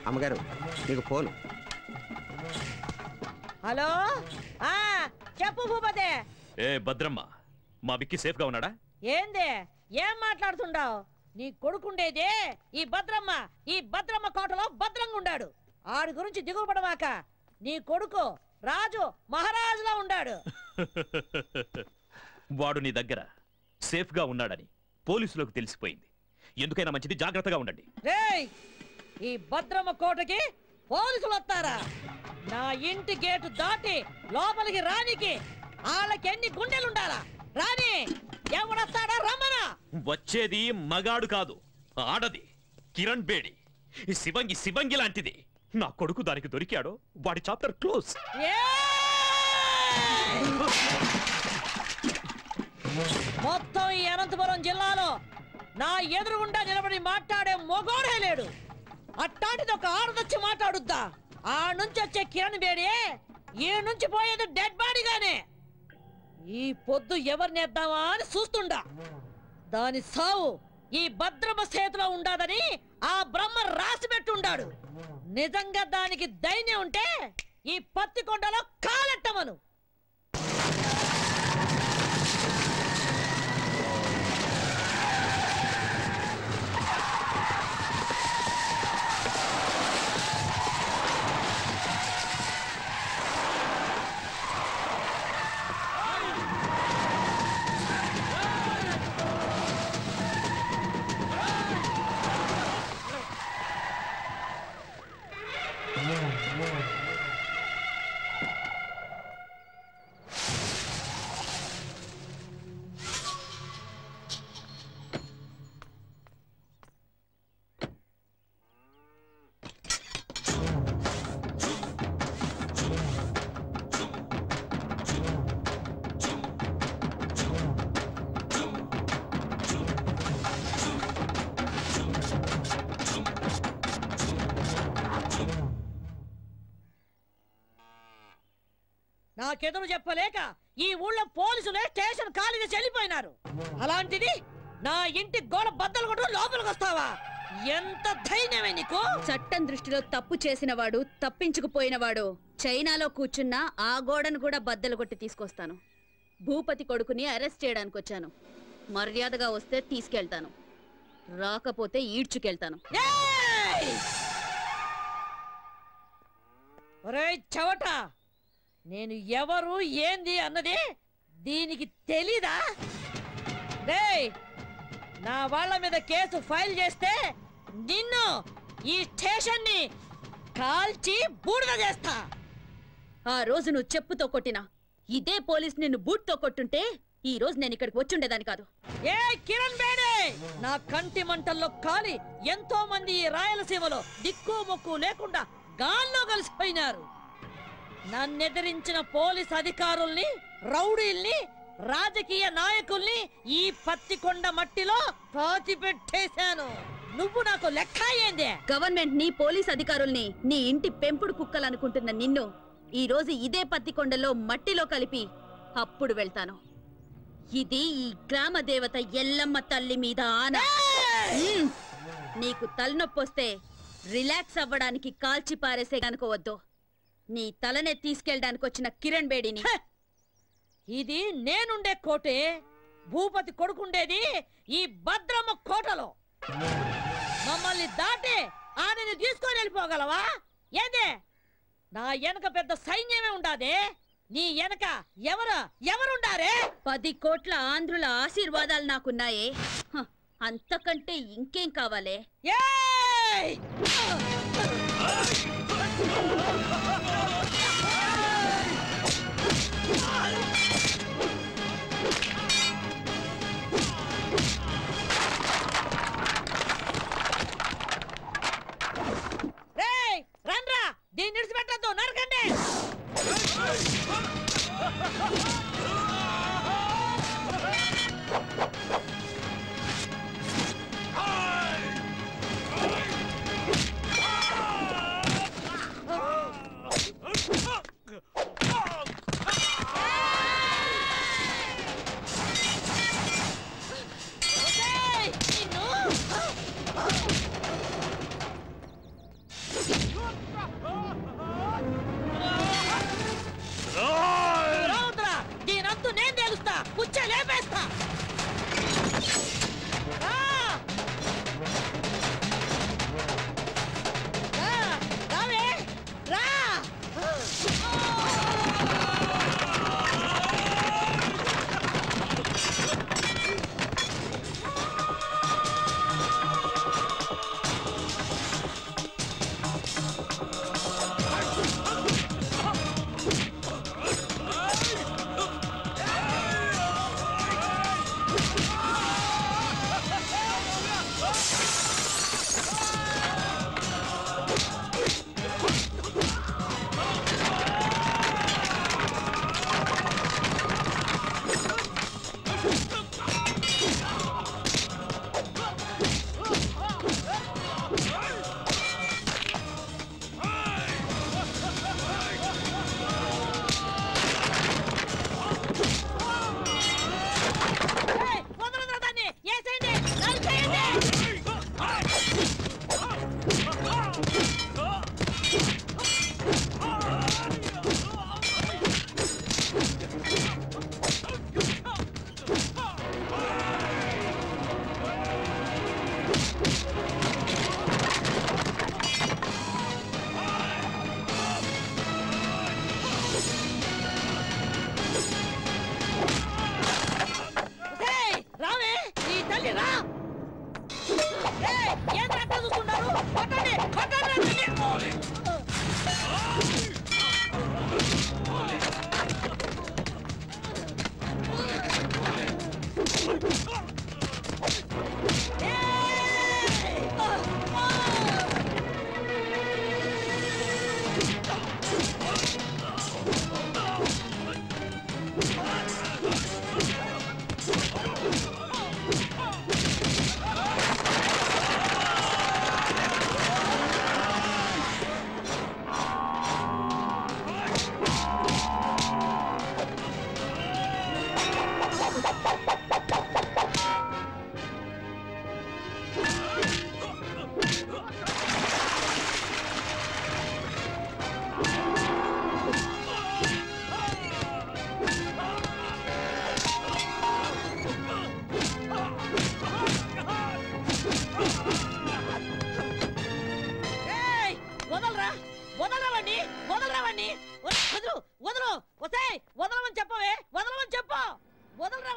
అమ్మగారు నీకు phone. Hello, చెప్పు భూపతి. ఏ భద్రమ్మ, మా విక్కీ సేఫ్ గా ఉన్నాడా? ఏంది, ఏం మాట్లాడుతుండావు? నీ కొడుకుండేదే ఈ భద్రమ్మ కోటలో భద్రంగా ఉండాడు. ఆడి గురించి దిగుపడమాక. నీ కొడుకు రాజు మహారాజులా ఉండాడు. వాడు నీ దగ్గర సేఫ్ గా ఉన్నాడని పోలీసులకు తెలిసిపోయింది. ఎందుకైనా మంచిది, జాగ్రత్తగా ఉండండి. రేయ్, ఈ భద్రమ్మ కోటకి పోలీసులు వస్తారా? నా ఇంటి గేటు దాటి లోపలికి రానికి వాళ్ళకి ఎన్ని గుండెలుండాలా? రాని, ఎవడొస్తాడా రమ్మనా? వచ్చేది మగాడు కాదు, ఆడది. కిరణ్ బేడి శివంగి లాంటిది. నా కొడుకు దానికి దొరికాడో వాడి చాప్టర్ క్లోజ్. మొత్తం ఈ అనంతపురం జిల్లాలో నా ఎదురుగుండా నిలబడి మాట్లాడే మొగోడే లేడు. అట్టాంటిది ఒక ఆడదొచ్చి మాట్లాడుద్దా? ఆ నుంచి వచ్చే కిరణ్ బేడి ఈ నుంచి పోయేది డెడ్ బాడీగానే. ఈ పొద్దు ఎవరినేద్దామా అని చూస్తుండా. దాని సావు ఈ భద్రమ చేతిలో ఉండాదని ఆ బ్రహ్మ రాసి పెట్టుండాడు. నిజంగా దానికి ధైర్యం ఉంటే ఈ పత్తికొండలో కాలెట్టమను. నాకెదురు చెప్పలేక ఈ ఊళ్ళో పోలీసులే స్టేషన్ ఖాళీగా చెల్లిపోయినారు. అలాంటిది నా ఇంటి గోడ బద్దలు కొట్టు లోపలికి వస్తావా? ఎంత ధైర్యమే నీకు? చట్టం దృష్టిలో తప్పు చేసిన వాడు, తప్పించుకుపోయినవాడు చైనాలో కూర్చున్నా ఆ గోడను కూడా బద్దలు కొట్టి తీసుకొస్తాను. భూపతి కొడుకుని అరెస్ట్ చేయడానికి వచ్చాను. మర్యాదగా వస్తే తీసుకెళ్తాను, రాకపోతే ఈడ్చుకెళ్తాను. ఒరేయ్ చవట, నేను ఎవరు ఏంది అన్నది దీనికి తెలీదా? రేయ్, నా వాళ్ళ మీద కేసు ఫైల్ చేస్తే నిన్ను ఈ స్టేషన్ ని కాల్చి బూడిద చేస్తా. ఆ రోజు నువ్వు చెప్పుతో కొట్టినా ఇదే పోలీస్ నిన్ను బూట్తో కొట్టుంటే ఈ రోజు నేను ఇక్కడికి వచ్చుండేదాన్ని కాదు. ఏ కిరణ్ బేడే, నా కంటి మంటల్లో కాలి ఎంతో మంది ఈ రాయలసీమలో దిక్కు మొక్కు లేకుండా గాల్లో కలిసిపోయినారు. నన్నెదిరించిన పోలీస్ అధికారుల్ని, రౌడీల్ని, రాజకీయ నాయకుల్ని ఈ పత్తికొండ మట్టిలో పాతిపెట్టేశాను. నువ్వు నాకు లెక్క ఏంది? గవర్నమెంట్ ని, పోలీస్ అధికారుల్ని నీ ఇంటి పెంపుడు కుక్కలనుకుంటున్న నిన్ను ఈ రోజు ఇదే పత్తికొండలో మట్టిలో కలిపి అప్పుడు వెళ్తాను. ఇది ఈ గ్రామ దేవత ఎల్లమ్మ తల్లి మీద ఆన. నీకు తలనొప్పొస్తే రిలాక్స్ అవ్వడానికి కాల్చి పారేసే కనుకోవద్దు. నీ తలనే తీసుకెళ్ళడానికి వచ్చిన కిరణ్ బేడిని. ఇది నేనుండే కోటే. భూపతి కొడుకుండేది ఈ భద్రమ్మ కోటలో. మమ్మల్ని దాటి ఆమెను తీసుకొని వెళ్ళిపోగలవా? ఏందే, నా వెనక పెద్ద సైన్యమే ఉండాదే. నీ వెనక ఎవరుండారే? 10 కోట్ల ఆంధ్రుల ఆశీర్వాదాలు నాకున్నాయే. అంతకంటే ఇంకేం కావాలే? రండ్రా, దీన్ని విడిచిపెట్టద్దు, నరకండి.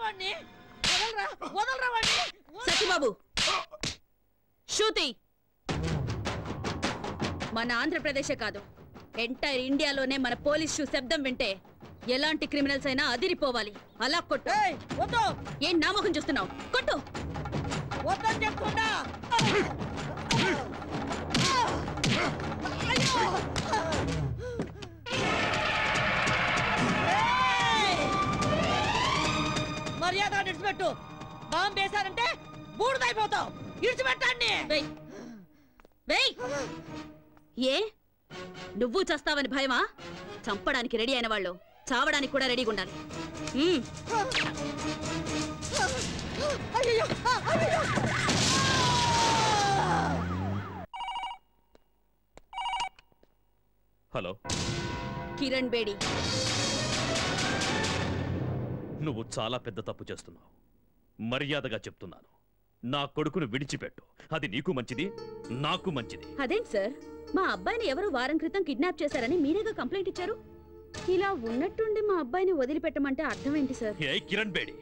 వాణ్ణి వదలరా వదలరా వాణ్ణి సత్యబాబు శృతి మన ఆంధ్రప్రదేశే కాదు ఎంటైర్ ఇండియాలోనే మన పోలీస్ షూ శబ్దం వింటే ఎలాంటి క్రిమినల్స్ అయినా అదిరిపోవాలి అలా కొట్టు వద్దు ఏం నామకం చూస్తున్నావు కొట్టు వద్దని చెప్తున్నా మర్యాద ఇడిచిపెట్టు బాంబు వేశారంటే బూడిదైపోతావు ఇడిచిపెట్టండి ఏ నువ్వు చస్తావని భయమా చంపడానికి రెడీ అయిన వాళ్ళు చావడానికి కూడా రెడీగా ఉండాలి హలో కిరణ్ బేడి నువ్వు చాలా పెద్ద తప్పు చేస్తున్నావు మర్యాదగా చెప్తున్నాను నా కొడుకును విడిచిపెట్టు అది నీకు మంచిది నాకు మంచిది అదేంటి సార్ మా అబ్బాయిని ఎవరు వారం క్రితం కిడ్నాప్ చేశారని మీరేగా కంప్లైంట్ ఇచ్చారు ఇలా ఉన్నట్టుండి మా అబ్బాయిని వదిలిపెట్టమంటే అర్థం ఏంటి సార్ ఏ కిరణ్ బేడి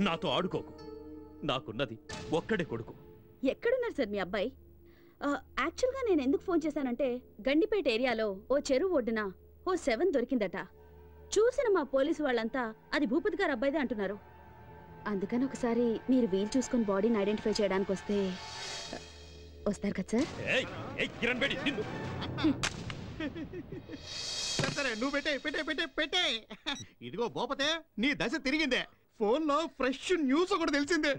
నాతో ఆడుకోకు నాకున్నది ఒక్కడే కొడుకు ఎక్కడున్నారు సార్ మీ అబ్బాయి యాక్చువల్గా నేను ఎందుకు ఫోన్ చేశానంటే గండిపేట ఏరియాలో ఓ చెరువు ఒడ్డున ఓ 7 దొరికిందట చూసిన మా పోలీసు వాళ్ళంతా అది భూపతి గారు అబ్బాయిదే అంటున్నారు అందుకని ఒకసారి మీరు వీలు చూసుకుని బాడీని ఐడెంటిఫై చేయడానికి వస్తారు కదా సార్ కిరణ్ బేడి సరే నువ్వు పెట్టే ఇదిగో భూపతే నీ దశ తిరిగిందే ఫోన్ లో ఫ్రెష్ న్యూస్ ఒకటి తెలిసిందే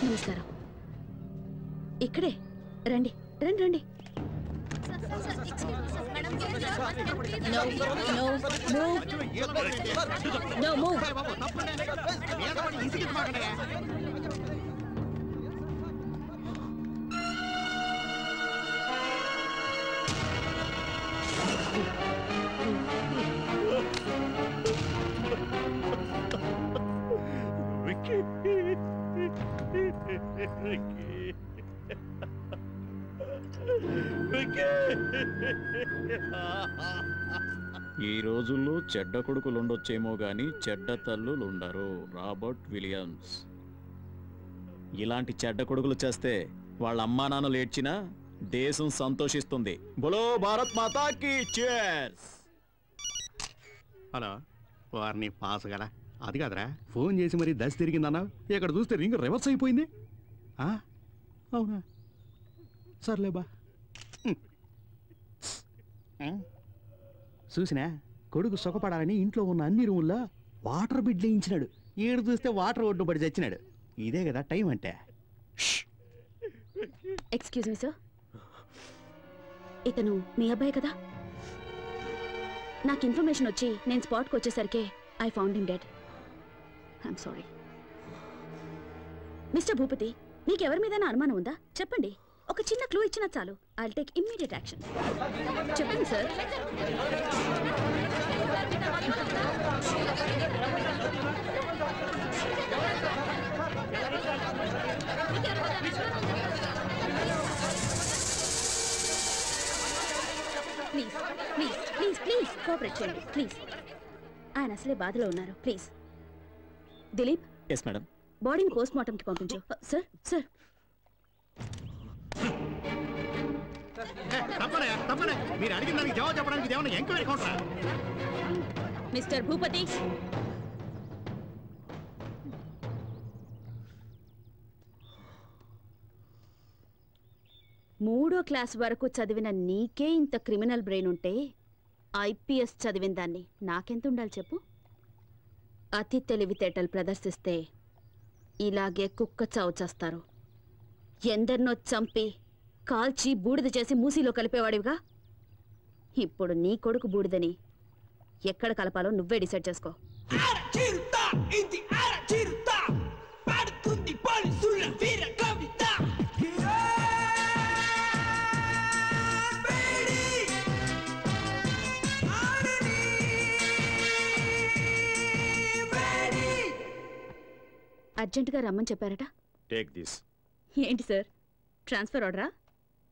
నమస్కారం ఇక్కడే రండి రండి రండి No move. ఈ రోజుల్లో చెడ్డ కొడుకులుండొచ్చేమో గాని చెడ్డ తల్లులుండరు. Robert Williams. ఇలాంటి చెడ్డ కొడుకులు చేస్తే వాళ్ళ అమ్మా నాన్నలు ఏడ్చినా దేశం సంతోషిస్తుంది. బోలో భారత్ మాతాకి cheers. హలో వారిని పాస్ కదా అది కాదురా ఫోన్ చేసి మరి దశ తిరిగిందన్నా ఇక్కడ చూస్తే రింగ్ రివర్స్ అయిపోయింది. అవునా సర్లేబా చూసినా కొడుకు సుఖపడాలని ఇంట్లో ఉన్న అన్ని రూముల్లో వాటర్ బిడ్ వేయించినాడు. ఏడు చూస్తే వాటర్ ఒడ్డు పడి చచ్చినాడు. ఇదే కదా టైం అంటే. ఎక్స్క్యూజ్ మీ సార్, ఇతను మీ అబ్బాయి కదా? నాకు ఇన్ఫర్మేషన్ వచ్చి నేను స్పాట్కి వచ్చేసరికి I found him dead. I'm sorry. Mister Bhupathi, మీకు ఎవరి మీద అనుమానం ఉందా? చెప్పండి. ఒక చిన్న క్లూ ఇచ్చినా చాలు. I'll take immediate action. చెప్పండి sir. Please please please please cooperate చేయండి ప్లీజ్. ఆయన అసలే బాధలో ఉన్నారు. ప్లీజ్ దిలీప్. Yes madam. బాడీని పోస్ట్ మార్టంకి పంపించు. సార్ సార్ మీరు అడిగిన దానికి జవాబు చెప్పడానికి ఏమన్నా ఎంక్వైరీ కౌంటరా? మిస్టర్ భూపతి, మూడో క్లాస్ వరకు చదివిన నీకే ఇంత క్రిమినల్ బ్రెయిన్ ఉంటే ఐపీఎస్ చదివిన దాన్ని నాకెంత ఉండాలి చెప్పు? అతి తెలివితేటలు ప్రదర్శిస్తే ఇలాగే కుక్క చావు చేస్తారు. ఎందరినో చంపి కాల్చి బూడిద చేసి మూసీలో కలిపేవాడివిగా. ఇప్పుడు నీ కొడుకు బూడిదని ఎక్కడ కలపాలో నువ్వే డిసైడ్ చేసుకో. అర్జెంటుగా రమ్మని చెప్పారట. Take this. ఏంటి సార్, ట్రాన్స్ఫర్ ఆర్డరా?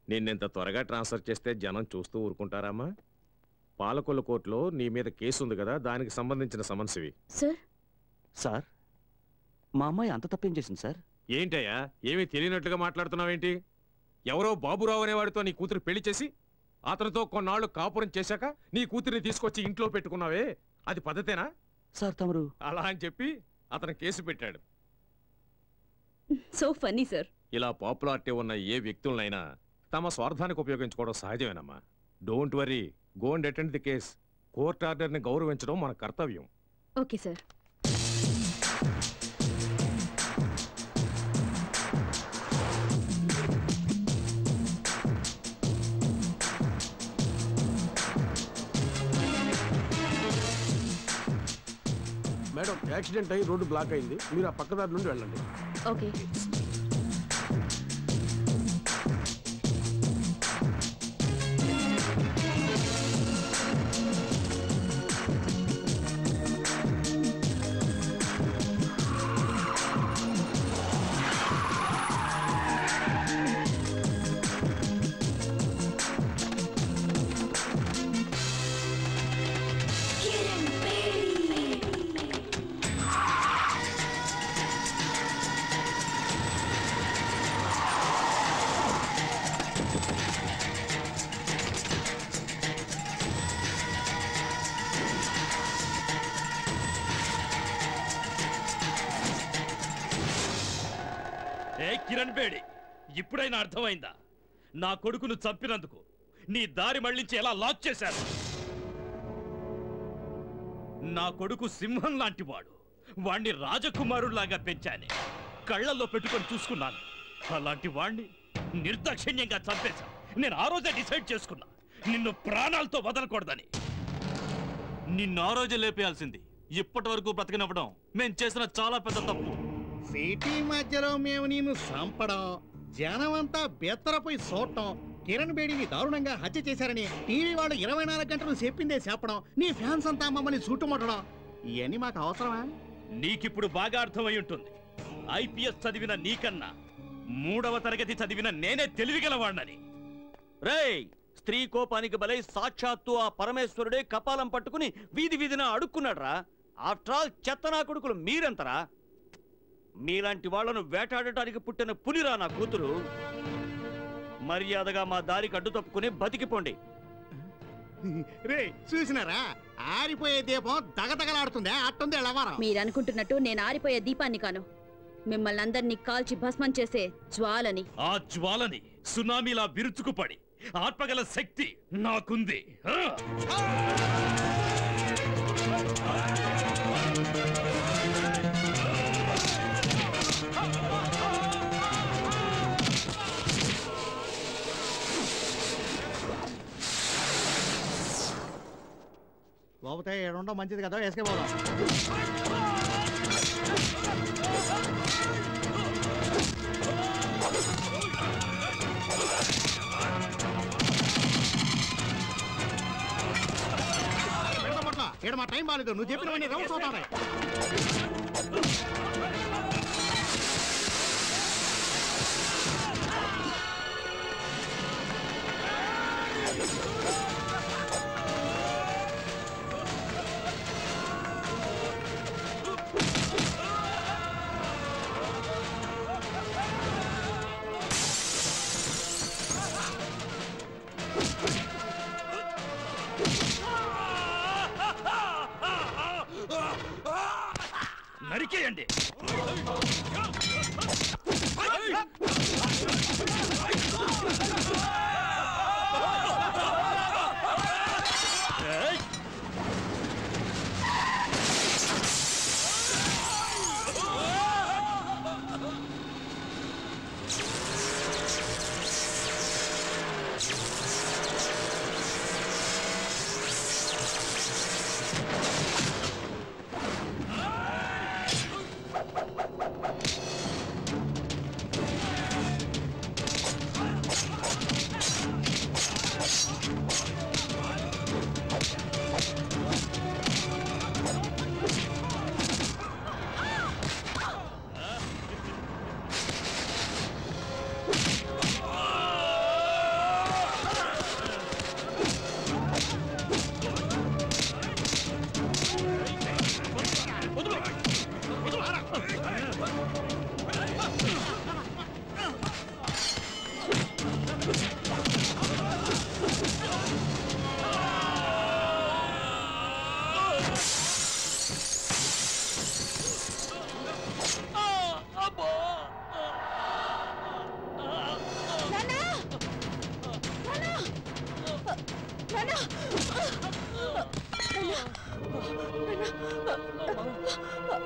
నిన్నెంత త్వరగా ట్రాన్స్ఫర్ చేస్తే జనం చూస్తూ ఊరుకుంటారమ్మా? పాలకొల్లు కోర్టులో నీ మీద కేసు ఉంది కదా, దానికి సంబంధించిన సమన్సివి. సార్ మా అమ్మాయి అంత తప్పేం చేసింది సార్? ఏంటయ్యా ఏమీ తెలియనట్లుగా మాట్లాడుతున్నావేంటి? ఎవరో బాబురావు అనేవాడితో నీ కూతురు పెళ్లి చేసి అతనితో కొన్నాళ్ళు కాపురం చేశాక నీ కూతురిని తీసుకొచ్చి ఇంట్లో పెట్టుకున్నావే, అది పద్ధతేనా? సార్ తమరు అలా అని చెప్పి అతను కేసు పెట్టాడు. So funny sir. ఇలా పాపులారిటీ ఉన్న ఏ వ్యక్తులనైనా తమ స్వార్థానికి ఉపయోగించుకోవడం సహజమేనమ్మా. Don't worry, go and attend the case. Court ఆర్డర్ని గౌరవించడం మన కర్తవ్యం. Okay sir. మేడం, యాక్సిడెంట్ అయ్యి రోడ్డు బ్లాక్ అయింది, మీరు ఆ పక్కదారి నుండి వెళ్ళండి. ఓకే. కిరణ్ బేడి, ఇప్పుడైనా అర్థమైందా? నా కొడుకును చంపినందుకు నీ దారి మళ్లించి ఎలా లాక్ చేశారు? నా కొడుకు సింహం లాంటి వాడు, వాణ్ణి రాజకుమారులాగా పెంచానే, కళ్ళల్లో పెట్టుకొని చూసుకున్నాను. అలాంటి వాణ్ణి నిర్దాక్షిణ్యంగా చంపేశా. నేను ఆ రోజే డిసైడ్ చేసుకున్నా నిన్ను ప్రాణాలతో వదలకూడదని. నిన్ను ఆ రోజే లేపేయాల్సింది. ఇప్పటి వరకు బ్రతికినవ్వడం మేం చేసిన చాలా పెద్ద తప్పు. సిటీ మధ్యలో మేము నిన్ను చంపడం, జనమంతా బెత్తరపోయి చూడటం, కిరణ్ బేడిని దారుణంగా హత్య చేశారని టీవీ వాళ్ళు 24 గంటలు చెప్పిందే చెప్పడం, నీ ఫ్యాన్స్ అంతా మమ్మల్ని చుట్టుముట్టడం, ఇవన్నీ మాకు అవసరమా? నీకిప్పుడు బాగా అర్థమై ఉంటుంది. ఐపీఎస్ చదివిన నీకన్నా 3వ తరగతి చదివిన నేనే తెలివిగలవాణ్ణని. రేయ్, స్త్రీ కోపానికి బలై సాక్షాత్తు ఆ పరమేశ్వరుడే కపాలం పట్టుకుని వీధి వీధిన అడుక్కున్నాడ్రా. ఆఫ్టర్ ఆల్ చెత్తనా కొడుకులు మీరెంతరా? మీలాంటి వాళ్లను వేటాడటానికి పుట్టిన పులిరా నా కూతురు. మర్యాదగా మా దారికి అడ్డు తప్పుకుని బతికిపోండి. రే చూసినారా, ఆరిపోయే దీపం దగదగలాడుతుందే, అట్టుంది ఎలవారం. మీరనుకుంటున్నట్టు నేను ఆరిపోయే దీపాన్ని కాను, మిమ్మల్ని అందరినీ కాల్చి భస్మం చేసే జ్వాలని. ఆ జ్వాలని సునామీలా విరుచుకుపడి ఆర్పగల శక్తి నాకుంది. లోపతే ఏడుండో మంచిది కదా, వేసుకెళ్ళిపోదాం. ఇక్కడ మా టైం బాగాలేదు, నువ్వు చెప్పినవన్నీ రౌండ్స్ అవుతాయి.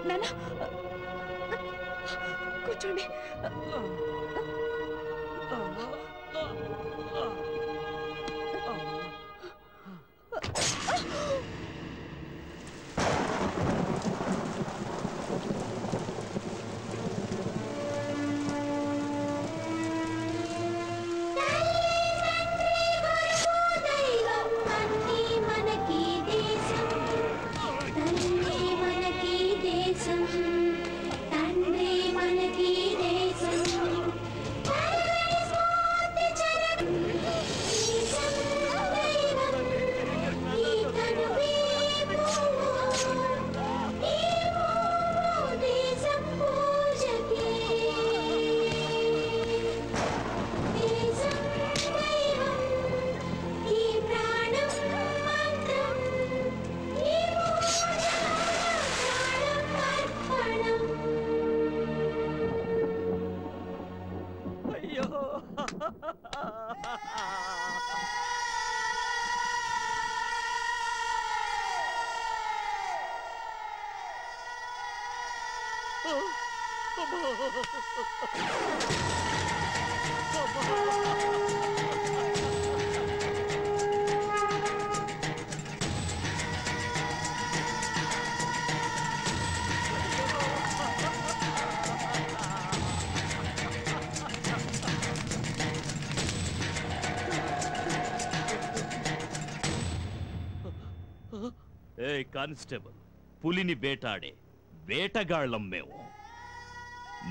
నాన్న కూర్చోండి. కానిస్టేబుల్, పులిని వేటాడే వేటగాళ్లం మేము.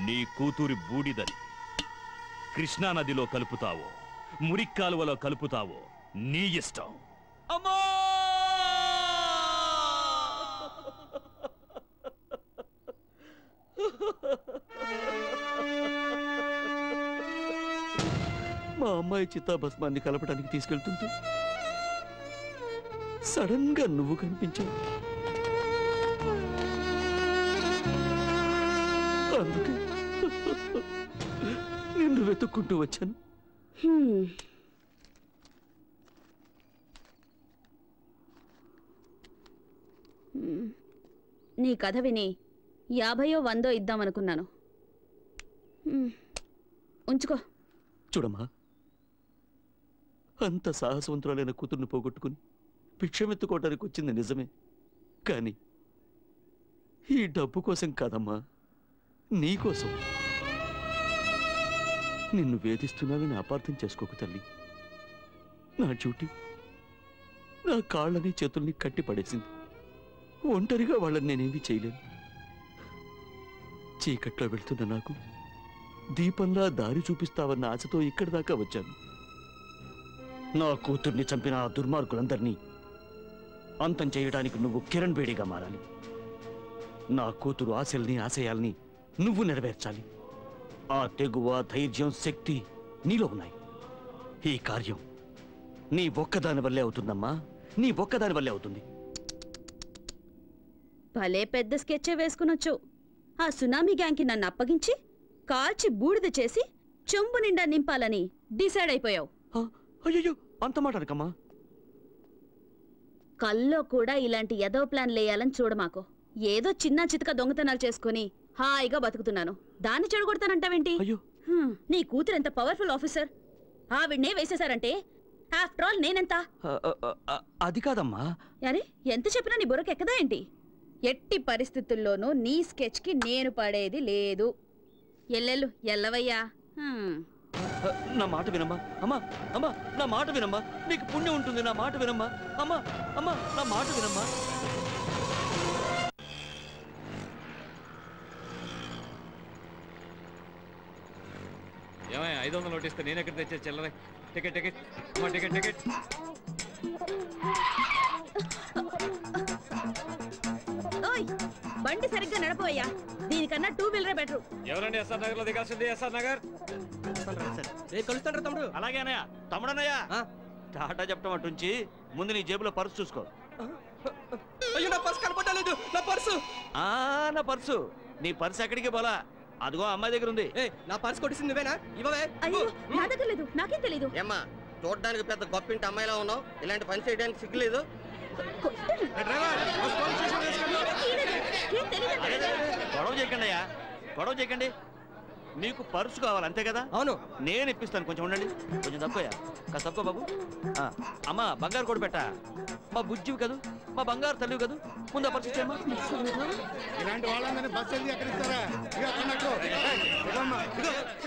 నీ కూతురి బూడిదని కృష్ణానదిలో కలుపుతావో మురిక్కాలువలో కలుపుతావో నీ ఇష్టం. అమ్మా! మా అమ్మాయి చిత్తాభస్మాన్ని కలపడానికి తీసుకెళ్తుంటే సడన్ గా నువ్వు కనిపించావు. అందుకే నిన్ను వెతుక్కుంటూ వచ్చాను. నీ కథ విని 50 100 ఇద్దామనుకున్నాను. ఉంచుకో. చూడమ్మా, అంత సాహసవంతురాలైన కూతుర్ని పోగొట్టుకుని భిక్షమెత్తుకోవడానికి వచ్చింది నిజమే, కానీ ఈ డబ్బు కోసం కాదమ్మా, నీకోసం. నిన్ను వేధిస్తున్నానని అపార్థం చేసుకోకు తల్లి. నా డ్యూటీ నా కాళ్ళని చేతుల్ని కట్టి పడేసింది. ఒంటరిగా వాళ్ళని నేనేమీ చేయలేను. చీకట్లో వెళ్తున్న నాకు దీపంలా దారి చూపిస్తావన్న ఆశతో ఇక్కడి దాకా వచ్చాను. నా కూతుర్ని చంపిన ఆ దుర్మార్గులందరినీ అంతం చేయడానికి నువ్వు కిరణ్ బేడిగా మారాలి. నా కూతురు ఆశల్ని ఆశయాల్ని నువ్వు నెరవేర్చాలి. ఆ తెగువ, ధైర్యం, శక్తి నీలో ఉన్నాయి. ఈ కార్యం నీ ఒక్కదాని వల్లే అవుతుందమ్మా, నీ ఒక్కదాని వల్లే అవుతుంది. భలే పెద్ద స్కెచ్చే వేసుకునొచ్చు. ఆ సునామీ గ్యాంగ్కి నన్ను అప్పగించి కాల్చి బూడిద చేసి చెంబు నిండా నింపాలని డిసైడ్ అయిపోయావు. అయ్యో, అంత మాట అనకమ్మా. కల్లో కూడా ఇలాంటి ఎదో ప్లాన్ లేయాలని చూడమాకు. ఏదో చిన్న చితక దొంగతనాలు చేసుకుని హాయిగా బతుకుతున్నాను, దాన్ని చెడగొడతానంటావేంటి? నీ కూతురు ఎంత పవర్ఫుల్ ఆఫీసర్, ఆవిడ్నే వేసేశారంటే ఆఫ్టర్ ఆల్ నేనెంత? అది కాదమ్మా. అరే, ఎంత చెప్పినా నీ బుర్రకెక్కదా ఏంటి? ఎట్టి పరిస్థితుల్లోనూ నీ స్కెచ్కి నేను పడేది లేదు. ఎల్లెల్లు ఎల్లవయ్యా. నా మాట వినమ్మా. అమ్మా అమ్మా, నా మాట వినమ్మా, నీకు పుణ్యం ఉంటుంది. నా మాట వినమ్మా. అమ్మా అమ్మా, నా మాట వినమ్మా. ఏమయ్య 500 నోట్ ఇస్తే నేను ఎక్కడ తెచ్చే చిల్లర? టికెట్ టికెట్ అమ్మా, టికెట్ టికెట్. ఓయ్, బండి సరిగ్గా నడపవయ్యా. దీనికన్నా 2 వీలరే బెటరు. ఎవరండి ఎస్ఆర్ నగర్ లో దిగాల్సింది? ఎస్ఆర్ నగర్. కలుస్తాడు తమ్ముడు. అలాగే అన్నయ్య. తమ్ముడన్నయ్య, టాటా చెప్పడం అటుంచి ముందు నీ జేబులో పర్సు చూసుకో. అయ్యో, నా పర్సు కనపడలేదు. నా పర్సు నా పర్సు. నీ పర్సు ఎక్కడికి పోలా, అదిగో అమ్మాయి దగ్గర ఉంది. నా పర్సు కొట్టేసింది నువ్వేనా? ఇవ్వవే. అయ్యో, నా దగ్గర లేదు, నాకేం తెలీదు. ఏమ్మా, చూడడానికి పెద్ద గొప్పింటి అమ్మాయిలా ఉన్నావు, ఇలాంటి పని చేయడానికి సిగ్గులేదు. గొడవ చేయకండి అయ్యా, గొడవ చేయకండి. మీకు పర్సు కావాలి అంతే కదా? అవును, నేను ఇప్పిస్తాను. కొంచెం ఉండండి, కొంచెం తక్కువయ్యా, కాస్త తక్కువ బాబు. అమ్మా బంగారు కూడా పెట్టా, మా బుజ్జివి కదూ, మా బంగారు తల్లివి కదూ, ముందు పర్సు ఇచ్చేయమ్మా. ఇలాంటి వాళ్ళందరినీ బస్సు వెళ్ళి ఎక్కడ ఇస్తారా?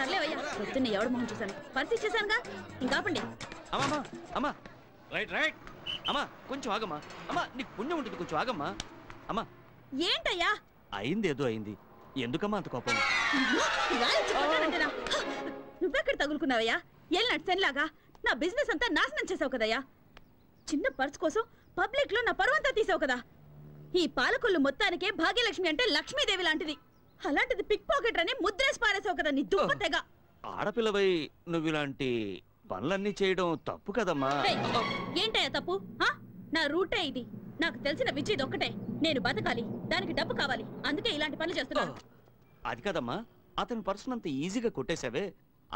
సర్లేవయ్యా, పొద్దున్న ఎవడు మొహం చూశాను, పర్సు ఇచ్చేసానుగా, ఇంకాపండి. అమ్మా అమ్మా రైట్ రైట్ అమ్మా, కొంచెం ఆగమ్మా. అమ్మా నీకు పుణ్యం ఉంటుంది, కొంచెం ఆగమ్మా. అమ్మా ఏంటయ్యా? అయింది ఏదో అయింది, ఎందుకమ్మా అంత కోపం? నువ్వెక్కడ తగులుకున్నావయ్యా? ఏళ్ళ సెన్లాగా నా బిజినెస్ అంతా నాశనం చేసావు కదయ్యా. చిన్న పర్స్ కోసం పబ్లిక్ లో నా పరువంతా తీసావు కదా. ఈ పాలకొల్లు మొత్తానికే భాగ్యలక్ష్మి అంటే లక్ష్మీదేవి లాంటిది, అలాంటిది పిక్ పాకెట్ అని ముద్రేసి పారేసావు కదా నీ దుప్పతెగ. ఆడపిల్లవై నువ్వు ఇలాంటి పనులన్నీ చేయడం తప్పు కదమ్మా. ఏంటయ్యా తప్పు? నా రూటే ఇది, నాకు తెలిసిన విద్య ఇది ఒక్కటే. నేను బతకాలి, దానికి డబ్బు కావాలి, అందుకే ఇలాంటి పనులు చేస్తున్నాను. అది కదమ్మా, అతని పర్సన్ అంత ఈజీగా కొట్టేశావే,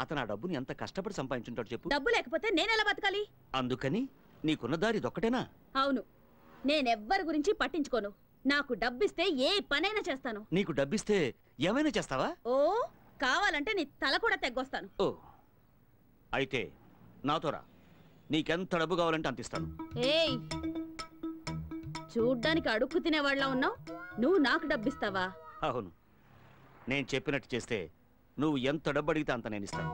అతను ఆ డబ్బుని ఎంత కష్టపడి సంపాదించుంటాడు చెప్పు. డబ్బు లేకపోతే నేనెలా బతకాలి? అందుకని నీకున్న దారి ఇదొక్కటేనా? అవును, నేనెవ్వరి గురించి పట్టించుకోను. నాకు డబ్బిస్తే ఏ పనైనా చేస్తాను. నీకు డబ్బిస్తే ఏమైనా చేస్తావా? ఓ, కావాలంటే నీ తల కూడా తెగ్గొస్తాను. ఓ అయితే నాతో రా, నీకెంత డబ్బు కావాలంటే అంత ఇస్తాను. ఏయ్, చూడ్డానికి అడుక్కు తినేవాళ్ళ ఉన్నావు, నువ్వు నాకు డబ్బిస్తావా? అవును, నేను చెప్పినట్టు చేస్తే నువ్వు ఎంత డబ్బు అడిగితే అంత నేను ఇస్తాను.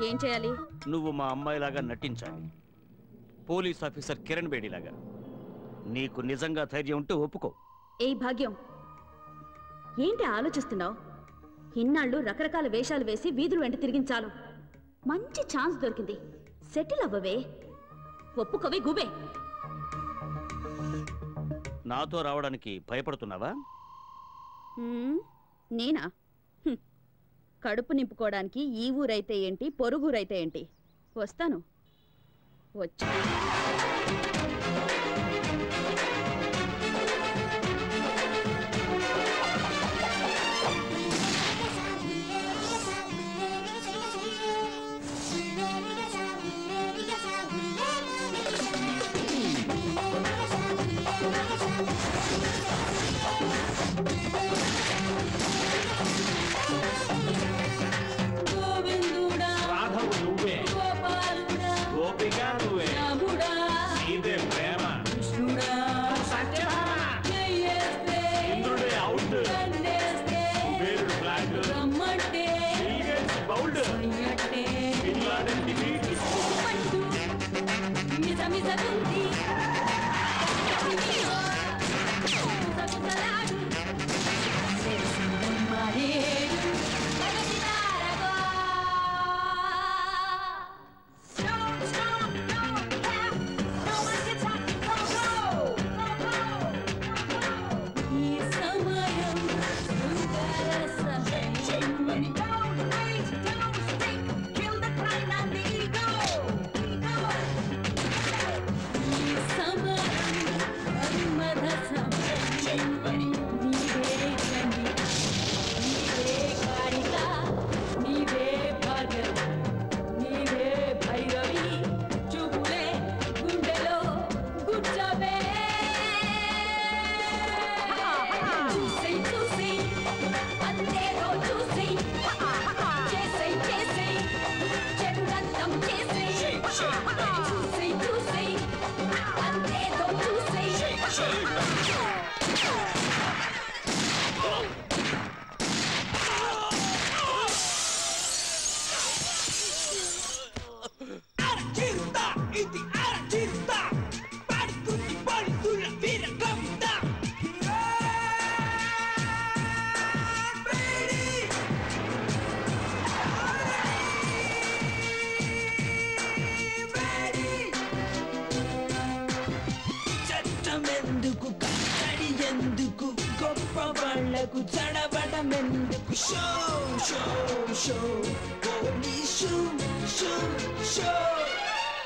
ఏం చేయాలి? నువ్వు మా అమ్మాయిలాగా నటించాలి, పోలీస్ ఆఫీసర్ కిరణ్ బేడిలాగా. నీకు నిజంగా ధైర్యం ఉంటే ఒప్పుకో. ఏయ్ భాగ్యం, ఏంటి ఆలోచిస్తున్నావు? ఇన్నాళ్ళు రకరకాల వేషాలు వేసి వీధులు వెంట తిరిగించాలు, మంచి ఛాన్స్ దొరికింది, సెటిల్ అవ్వవే. ఒప్పుకోవే గుబే. నాతో రావడానికి భయపడుతున్నావా? నేనా? కడుపు నింపుకోవడానికి ఈ ఊరైతే ఏంటి, పొరుగురైతే ఏంటి, వస్తాను. వచ్చి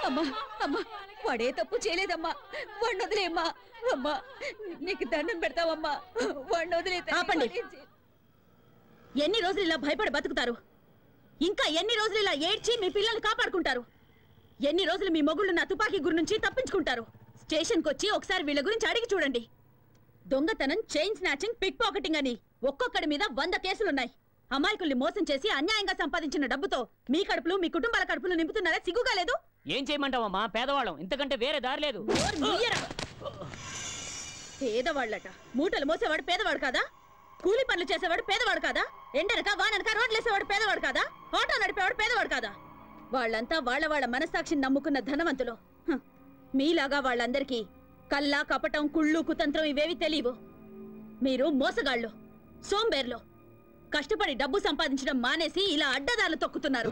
అమ్మా అమ్మా, వాడే తప్పు చేయలేదమ్మా, వాడిని వదిలేమ్మా. అమ్మా నీకు దండం పెడతావమ్మా, వాడిని వదిలే. ఆపండి. ఎన్ని రోజులు ఇలా భయపడి బతుకుతారు? ఇంకా ఎన్ని రోజులు ఇలా ఏడ్చి మీ పిల్లల్ని కాపాడుకుంటారు? ఎన్ని రోజులు మీ మొగుళ్ళు నా తుపాకీ గురి నుంచి తప్పించుకుంటారు? స్టేషన్కి వచ్చి ఒకసారి వీళ్ళ గురించి అడిగి చూడండి. దొంగతనం, చైన్ స్నాచింగ్, పిక్ పాకెటింగ్ అని ఒక్కొక్కడి మీద 100 కేసులున్నాయి. అమాయకుల్ని మోసం చేసి అన్యాయంగా సంపాదించిన డబ్బుతో మీ కడుపులు, మీ కుటుంబాల కడుపులు నింపుతున్నారా? సిగ్గుగా లేదు? ఏం చేయమంటావమ్మా, పేదవాళ్ళం, ఇంతకంటే వేరే దారి లేదు. పేదవాళ్ళట. మూటలు మోసేవాడు పేదవాడు కాదా? కూలి పనులు చేసేవాడు పేదవాడు కాదా? ఎండనక వాననక రోడ్లేసేవాడు పేదవాడు కాదా? ఆటో నడిపేవాడు పేదవాడు కాదా? వాళ్ళంతా వాళ్ళ మనస్సాక్షిని నమ్ముకున్న ధనవంతులు. మీలాగా వాళ్ళందరికీ కల్లా, కపటం, కుళ్ళు, కుతంత్రం ఇవేవి తెలియవు. మీరు మోసగాళ్ళు, సోంబేర్లు. కష్టపడి డబ్బు సంపాదించడం మానేసి ఇలా అడ్డదారులు తొక్కుతున్నారు.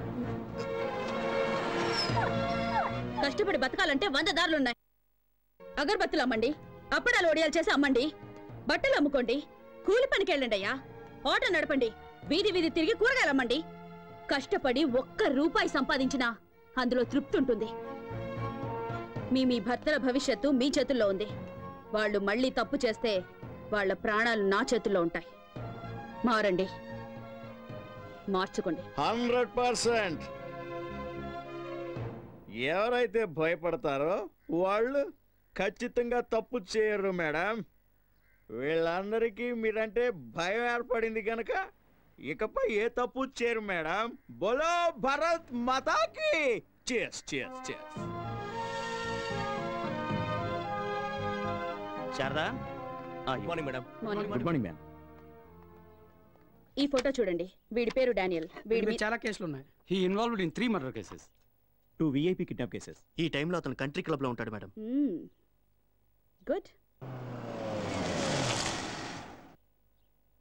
కష్టపడి బతకాలంటే 100 దారులున్నాయి. అగరబత్తులు అమ్మండి, అప్పడాలు ఒడియాలు చేసి అమ్మండి, బట్టలు అమ్ముకోండి, కూలి పనికి వెళ్ళండి అయ్యా, ఆటో నడపండి, వీధి వీధి తిరిగి కూరగాయలు అమ్మండి. కష్టపడి 1 రూపాయి సంపాదించినా అందులో తృప్తి ఉంటుంది. మీ భర్తల భవిష్యత్తు మీ చేతుల్లో ఉంది. వాళ్ళు మళ్ళీ తప్పు చేస్తే వాళ్ళ ప్రాణాలు నా చేతుల్లో ఉంటాయి. మారండి, మార్చుకోండి. 100%. ఎవరైతే భయపడతారో వాళ్ళు ఖచ్చితంగా తప్పు చేయరు మేడం. వీళ్ళందరికీ మీరంటే భయం ఏర్పడింది కనుక ఇకపై ఏ తప్పు చేయరు మేడం. బోలో భారత్ మాతాకి. cheers cheers cheers. Sharada, good morning madam. Good morning ma'am. ఈ ఫోటో చూడండి. వీడి పేరు డానియల్. వీడి చాలా కేసులు ఉన్నాయి. He involved in 3 murder cases, 2 VIP kidnap cases. ఈ టైంలో అతను కంట్రీ క్లబ్ లో ఉంటాడు మేడం. గుడ్.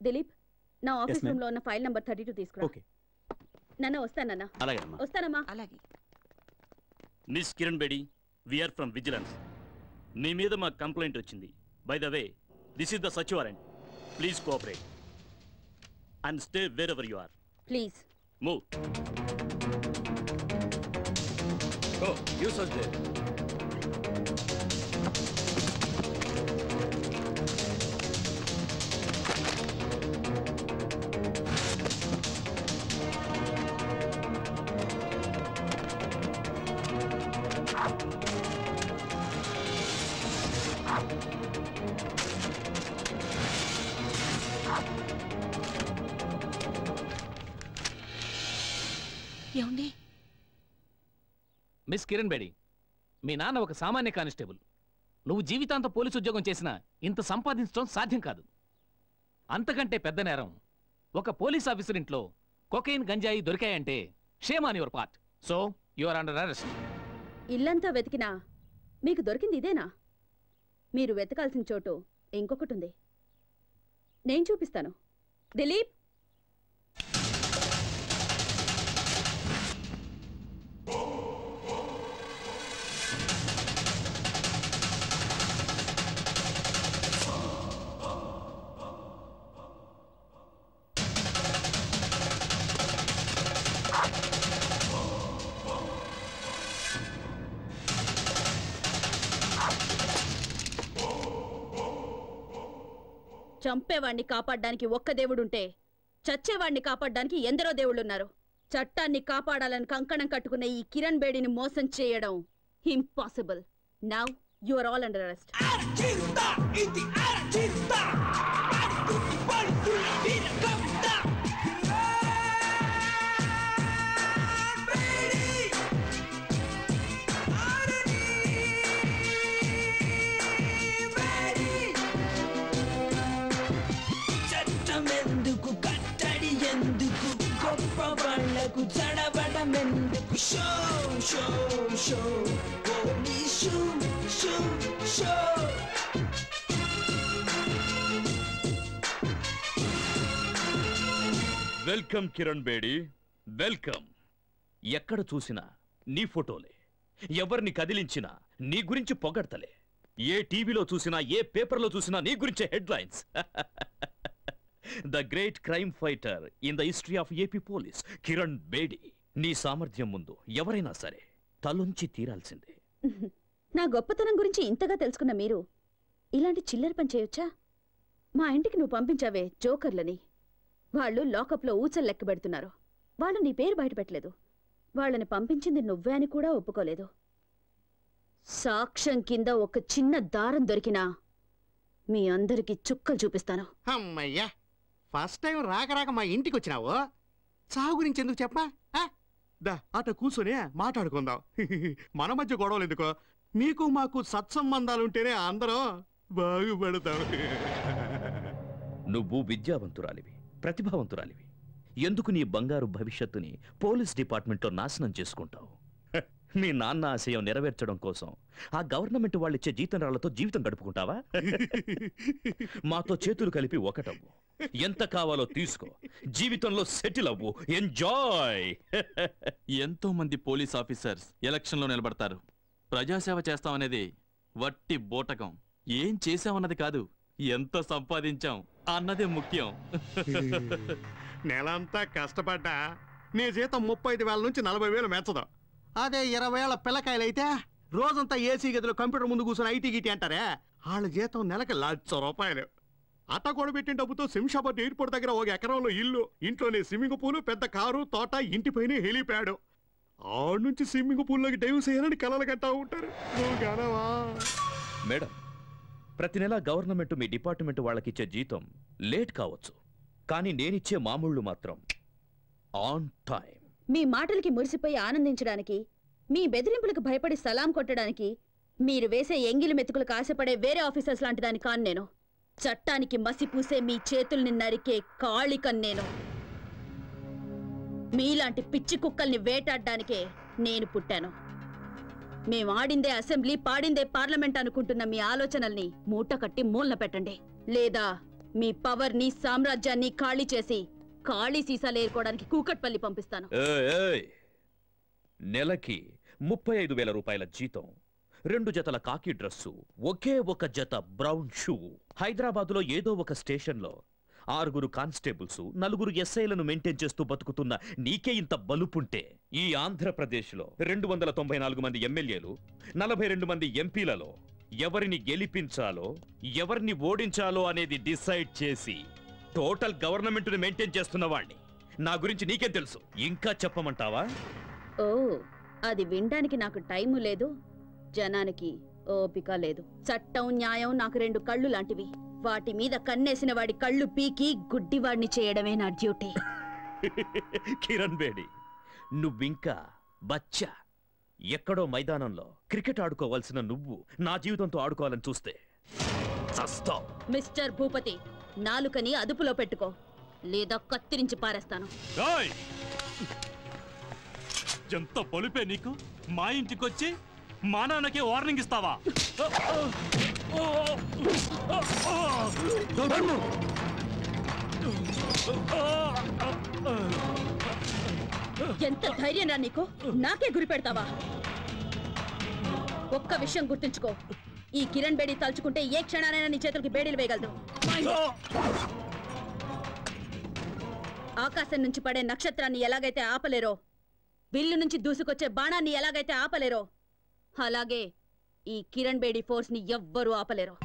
దిలీప్, నా ఆఫీస్ రూమ్ లో ఉన్న ఫైల్ నంబర్ 32 తీసుకురా. ఓకే నాన్న, వస్తానన్నా. అలాగే వస్తానమ్మా. అలాగే. Miss Kiran Bedi, we're from vigilance. మీ మీద మా కంప్లైంట్ వచ్చింది. By the way, this is the search warrant. Please cooperate and stay wherever you are. Please move. Oh, you search there. ఏమండి? మిస్ కిరణ్ బేడి, మీ నాన్న ఒక సామాన్య కానిస్టేబుల్. నువ్వు జీవితాంత పోలీసు ఉద్యోగం చేసినా ఇంత సంపాదించడం సాధ్యం కాదు. అంతకంటే పెద్ద నేరం, ఒక పోలీస్ ఆఫీసర్ ఇంట్లో కొకైన్, గంజాయి దొరికాయంటే shame on your part. So you are under arrest. ఇల్లంతా వెతికినా మీకు దొరికింది ఇదేనా? మీరు వెతకాల్సిన చోటు ఇంకొకటి ఉంది. నేను చూపిస్తాను. దిలీప్, చంపేవాణ్ణి కాపాడడానికి ఒక్క దేవుడుంటే చచ్చేవాణ్ణి కాపాడడానికి ఎందరో దేవుళ్ళున్నారు. చట్టాన్ని కాపాడాలని కంకణం కట్టుకున్న ఈ కిరణ్ బేడిని మోసం చేయడం impossible. Now you are all under arrest. Welcome Kiran Bedi, welcome. ఎక్కడ చూసినా నీ ఫోటోలే, ఎవరిని కదిలించినా నీ గురించి పొగడ్తలే. ఏ టీవీలో చూసినా, ఏ పేపర్లో చూసినా నీ గురించే headlines. The great crime fighter in the history of AP police, Kiran Bedi. నీ సామర్థ్యం ముందు ఎవరైనా సరే తలొంచి తీరాల్సిందే. నా గొప్పతనం గురించి ఇంతగా తెలుసుకున్న మీరు ఇలాంటి చిల్లర పని చేయొచ్చా? మా ఇంటికి నువ్వు పంపించావే జోకర్లని, వాళ్ళు లాకప్లో ఊచలు లెక్క పెడుతున్నారు. వాళ్ళు నీ పేరు బయట పెట్టలేదు. వాళ్ళని పంపించింది నువ్వే అని కూడా ఒప్పుకోలేదు. సాక్ష్యం కింద ఒక చిన్న దారం దొరికినా మీ అందరికి చుక్కలు చూపిస్తాను. అమ్మయ్యా, ఫస్ట్ టైం రాక మా ఇంటికి వచ్చినావు. చావు గురించి ఎందుకు చెప్పా? దా అట కూర్చొని మాట్లాడుకుందాం. మన మధ్య గొడవలు ఎందుకో? మీకు మాకు సత్సంబంధాలుంటేనే అందరం బాగుపడతాం. నువ్వు విద్యావంతురాలివి, ప్రతిభావంతురాలివి. ఎందుకు నీ బంగారు భవిష్యత్తుని పోలీస్ డిపార్ట్మెంట్లో నాశనం చేసుకుంటావు? మీ నాన్న ఆశయం నెరవేర్చడం కోసం ఆ గవర్నమెంట్ వాళ్ళిచ్చే జీతంరాళ్లతో జీవితం గడుపుకుంటావా? మాతో చేతులు కలిపి ఒకటవ్వు, ఎంత కావాలో తీసుకో, జీవితంలో సెటిల్ అవ్వు, ఎంజాయ్. ఎంతో మంది పోలీస్ ఆఫీసర్స్ ఎలక్షన్లో నిలబడతారు. ప్రజాసేవ చేస్తామనేది వట్టి బోటకం. ఏం చేశామన్నది కాదు, ఎంత సంపాదించాం అన్నదే ముఖ్యం. నెలంతా కష్టపడ్డా నీ జీతం 35,000 నుంచి 40,000 మెచ్చదు. అదే 20,000 పిల్లకాయలైతే రోజంతా ఏసీ గదిలో కంప్యూటర్ ముందు కూర్చొని ఐటీ గిటీ అంటారే, వాళ్ళ జీతం నెలకి ₹1,00,000. అట్ట కూడబెట్టిన డబ్బుతో శంషాబాద్ ఎయిర్పోర్ట్ దగ్గర 1 ఎకరంలో ఇల్లు, ఇంట్లోనే స్విమ్మింగ్ పూల్, పెద్ద కారు, తోట, ఇంటిపైనే హెలిప్యాడ్. ఆడ నుంచి స్విమ్మింగ్ పూల్లోకి డైవ్ చేయాలని కలలు కట్టా ఉంటారు. మేడం, ప్రతి నెల గవర్నమెంట్ మీ డిపార్ట్మెంట్ వాళ్ళకిచ్చే జీతం లేట్ కావచ్చు, కానీ నేనిచ్చే మామూళ్ళు మాత్రం ఆన్ టైం. మీ మాటలకి మురిసిపోయి ఆనందించడానికి, మీ బెదిరింపులకు భయపడి సలాం కొట్టడానికి మీరు వేసే ఎంగిలి మెతుకులకు ఆశపడే వేరే ఆఫీసర్స్ లాంటి దాని కాను నేను. చట్టానికి మసి పూసే మీ చేతుల్ని నరికే కాళికన్ నేను. మీలాంటి పిచ్చి కుక్కల్ని వేటాడడానికే నేను పుట్టాను. మేమాడిందే అసెంబ్లీ, పాడిందే పార్లమెంట్ అనుకుంటున్న మీ ఆలోచనల్ని మూట కట్టి మూలన పెట్టండి. లేదా మీ పవర్ని, సామ్రాజ్యాన్ని ఖాళీ చేసి ఖాళీ సీసాలు ఏరుకోవడానికి కూకట్పల్లి పంపిస్తాను. నెలకి 35,000 రూపాయల జీతం, 2 జతల కాకి డ్రెస్సు, ఒకే ఒక జత బ్రౌన్ షూ. హైదరాబాదులో ఏదో ఒక స్టేషన్లో 6 కానిస్టేబుల్స్, 4 ఎస్ఐలను మెయింటైన్ చేస్తూ బతుకుతున్న నీకే ఇంత బలుపుంటే, ఈ ఆంధ్రప్రదేశ్లో 294 మంది ఎమ్మెల్యేలు, 42 మంది ఎంపీలలో ఎవరిని గెలిపించాలో, ఎవరిని ఓడించాలో అనేది డిసైడ్ చేసి టోటల్ గవర్నమెంట్ ని మెయింటైన్ చేస్తున్న వాడిని. నా గురించి నీకేం తెలుసు? ఇంకా చెప్పమంటావా? ఓ, అది వినడానికి నాకు టైము లేదు, జనానికి ఓపిక లేదు. చట్టం, న్యాయం నాకు 2 కళ్ళు లాంటివి. వాటి మీద కన్నేసిన వాడి కళ్ళు పీకి గుడ్డివాడిని చేయడమే నా డ్యూటీ. కిరణ్ బేడి, నువ్వింకా బచ్చా. ఎక్కడో మైదానంలో క్రికెట్ ఆడుకోవాల్సిన నువ్వు నా జీవితంతో ఆడుకోవాలని చూస్తే చస్తావ్. మిస్టర్ భూపతి, నాలుకని అదుపులో పెట్టుకో, లేదా కత్తిరించి పారేస్తాను. ఎంత పొలిపే నీకు? మా ఇంటికొచ్చి మా నాన్నకే వార్నింగ్ ఇస్తావా? ఎంత ధైర్యం రా నీకు? నాకే గురి పెడతావా? ఒక్క విషయం గుర్తుంచుకో, ఈ కిరణ్ బేడి తలుచుకుంటే ఏ క్షణానైనా నీ చేతులకి బేడీలు వేయగలదు. ఆకాశం నుంచి పడే నక్షత్రాన్ని ఎలాగైతే ఆపలేరో, బిల్లు నుంచి దూసుకొచ్చే బాణాన్ని ఎలాగైతే ఆపలేరో, అలాగే ఈ కిరణ్ బేడి ఫోర్స్ ని ఎవ్వరూ ఆపలేరు.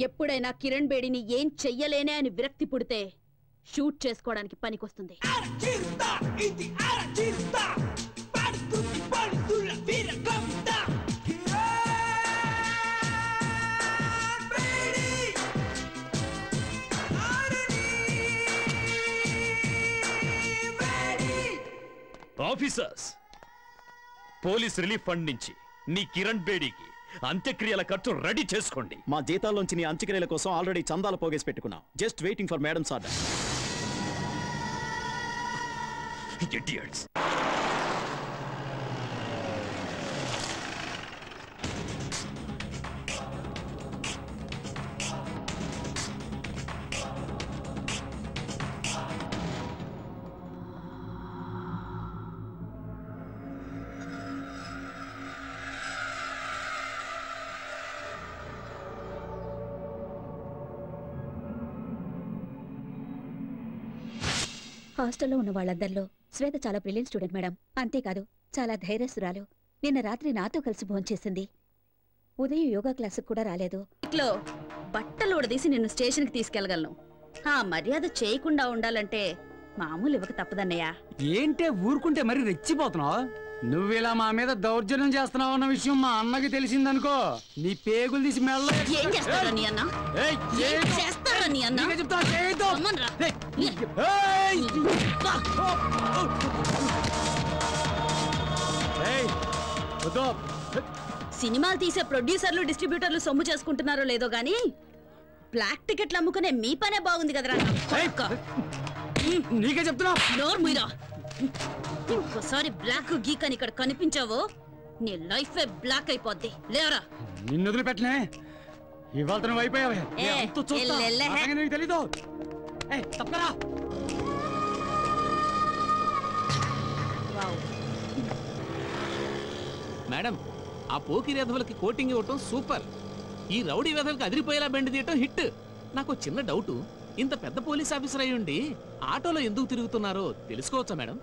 ఎప్పుడైనా కిరణ్ బేడిని ఏం చెయ్యలేనే అని విరక్తి పుడితే షూట్ చేసుకోవడానికి పనికొస్తుంది. ఆఫీసర్స్, పోలీస్ రిలీఫ్ ఫండ్ నుంచి నీ కిరణ్ బేడీకి అంత్యక్రియల ఖర్చు రెడీ చేసుకోండి. మా జీతాల్లోంచి నీ అంత్యక్రియల కోసం ఆల్రెడీ చందాలు పోగేసి పెట్టుకున్నాం. Just waiting for madams order. Idiots. హాస్టల్లో ఉన్న వాళ్ళందరిలో శ్వేత చాలా బ్రిలియంట్ స్టూడెంట్ మేడం. అంతేకాదు చాలా ధైర్యస్తురాలు. నిన్న రాత్రి నాతో కలిసి భోంచేసింది. ఉదయం యోగా క్లాసుకు కూడా రాలేదు. ఇంట్లో బట్టలు ఉడదీసి నిన్ను స్టేషన్కి తీసుకెళ్లగలను. ఆ మర్యాద చేయకుండా ఉండాలంటే మామూలు ఇవ్వక తప్పదన్నయ్య. ఏంటే ఊరుకుంటే మరి రెచ్చిపోతున్నావు? నువ్విలా మా మీద దౌర్జన్యం చేస్తున్నావు అన్న విషయం మా అన్నకి తెలిసిందనుకో, నీ పేగులు తీసి మెల్ల. ఏం చేస్తారా నీ అన్న? ఏం చేస్తారా నీ అన్న? సినిమాలు తీసే ప్రొడ్యూసర్లు డిస్ట్రిబ్యూటర్లు సొమ్ము చేసుకుంటున్నారో లేదో గానీ బ్లాక్ టికెట్లు అమ్ముకునే మీ పనే బాగుంది కదరా. నీకే చెప్తున్నా. నోరు మీరా. ఇంకోసారి బ్లాక్ గీక్ అని ఇక్కడ కనిపించావో నీ లైఫ్ బ్లాక్ అయిపోద్ది. లేవరా. నిన్ను వదిలిపెట్టనే. ఇవాళ నువ్వు అయిపోయావే. నీకు తెలీదు. తప్పరా. మేడం, ఆ పోకిరి వెధవులకి కోటింగ్ ఇవ్వటం సూపర్. ఈ రౌడీ వెధవులకి అదిరిపోయేలా బెండ్ తీయటం హిట్. నాకు చిన్న డౌట్, ఇంత పెద్ద పోలీస్ ఆఫీసర్ అయి ఉండి ఆటోలో ఎందుకు తిరుగుతున్నారో తెలుసుకోవచ్చా మేడం?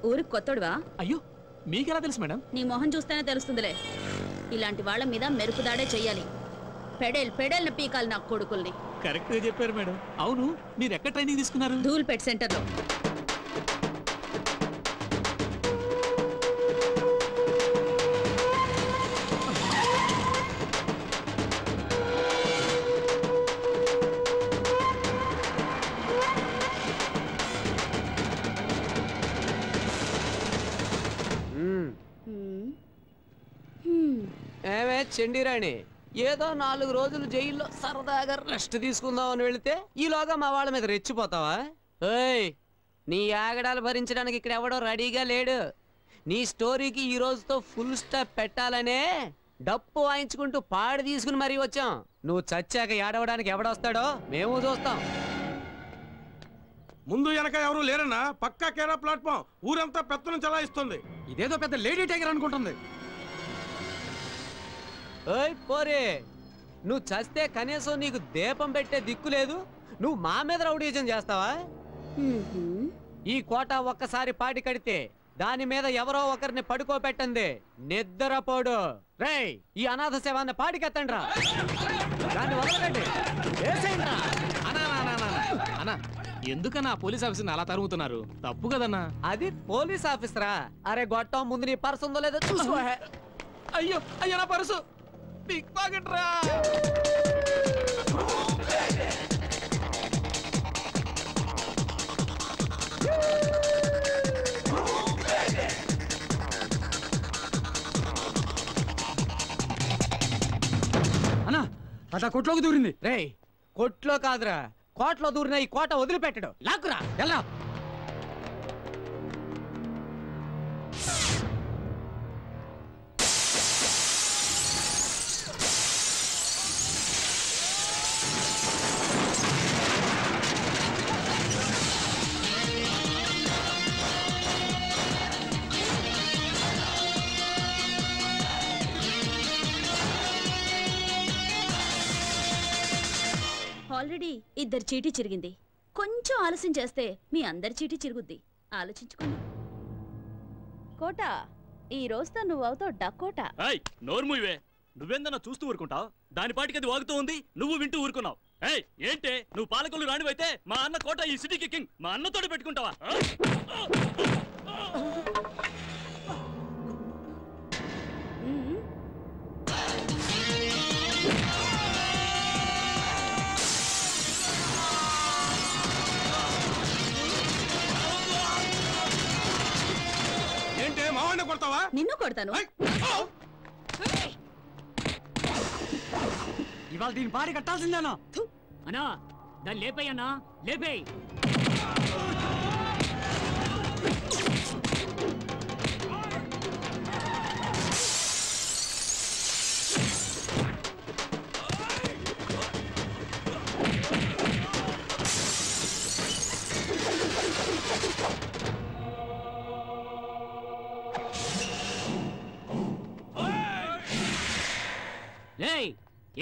ఊరికి కొత్తడువా? అయ్యో, మీకెలా తెలుసు మేడం? నీ మొహం చూస్తేనే తెలుస్తుందిలే. ఇలాంటి వాళ్ళ మీద మెరుపుదాడే చెయ్యాలి. పెడేల్ పీకాలి నా కొడుకుల్ని. కరెక్ట్ గా చెప్పారు మేడం. అవును, మీరు ఎక్కడ ట్రైనింగ్ తీసుకున్నారు? ధూల్పేట్ సెంటర్ లో. ఏమే చెండిరాణి, ఏదో 4 రోజులు జైల్లో సరదాగా రెస్ట్ తీసుకుందామని వెళితే ఈలోగా మా వాళ్ళ మీద రెచ్చిపోతావా? ఏయ్, నీ ఆగడాలు భరించడానికి ఇక్కడ ఎవడో రెడీగా లేడు. నీ స్టోరీకి ఈ రోజుతో ఫుల్ స్టాప్ పెట్టాలనే డప్పు వాయించుకుంటూ పాడి తీసుకుని మరీ వచ్చాం. నువ్వు చచ్చాక ఏడవడానికి ఎవడొస్తాడో మేము చూస్తాం. ముందు వెనక ఎవరు లేరన్నా, పక్కా కేరా ప్లాట్ఫామ్. ఊరంతా పెత్తనం చలాయిస్తుంది. ఇదేదో పెద్ద లేడీ టైగర్ అనుకుంటుంది. ఓయ్ పోరే, నువ్వు చస్తే కనీసం నీకు దీపం పెట్టే దిక్కు లేదు. నువ్వు మా మీద రౌడీజం చేస్తావా? ఈ కోట ఒక్కసారి పాటి కడితే దాని మీద ఎవరో ఒకరిని పడుకోబెట్టండి నిద్రపోడు. రేయ్, ఈ అనాథ శవాన్ని పాటికెత్తండ్రా. దాన్ని వదలకండి. అన్నా, ఎందుకన్నా పోలీస్ ఆఫీసర్ని అలా తరుగుతున్నారు? తప్పు కదన్నా. అది పోలీస్ ఆఫీసరా? అరే గొట్టం, ముందు నీ పర్సు ఉందో లేదో చూసుకో. అయ్యో అయ్యో, నా పర్సు పిక్ పాకెట్ రా. అన్నా, అట్లా కొట్లోకి దూరింది. రేయ్, కొట్లో కాదురా, కోట్లో దూరిన ఈ కోట వదిలిపెట్టడు. లాక్కురా. ఎలా? ఆల్రెడీ 2 చీటీ చిరిగింది. కొంచెం ఆలస్యం చేస్తే మీ అందరి చీటీ చిరుగుద్ది. ఆలోచించుకోండి. కోట, ఈ రోజుతో నువ్వు అవుతావు డకోటా. నోర్మువే, నువ్వేందన్నా చూస్తూ ఊరుకుంటావు? దాని పాటికి అది వాగుతూ ఉంది, నువ్వు వింటూ ఊరుకున్నావు. ఏంటే నువ్వు పాలకులు రానివైతే మా అన్న కోట ఈ సిటీకి కింగ్. మా అన్నతోటి పెట్టుకుంటావా? ఏంటే మావాడిని కొడతావా? నిన్ను కొడతాను. ఇవాళ దీని పాడి కట్టాల్సిందేనా? అన్నా, దాన్ని లేపేయన్నా, లేపేయ్.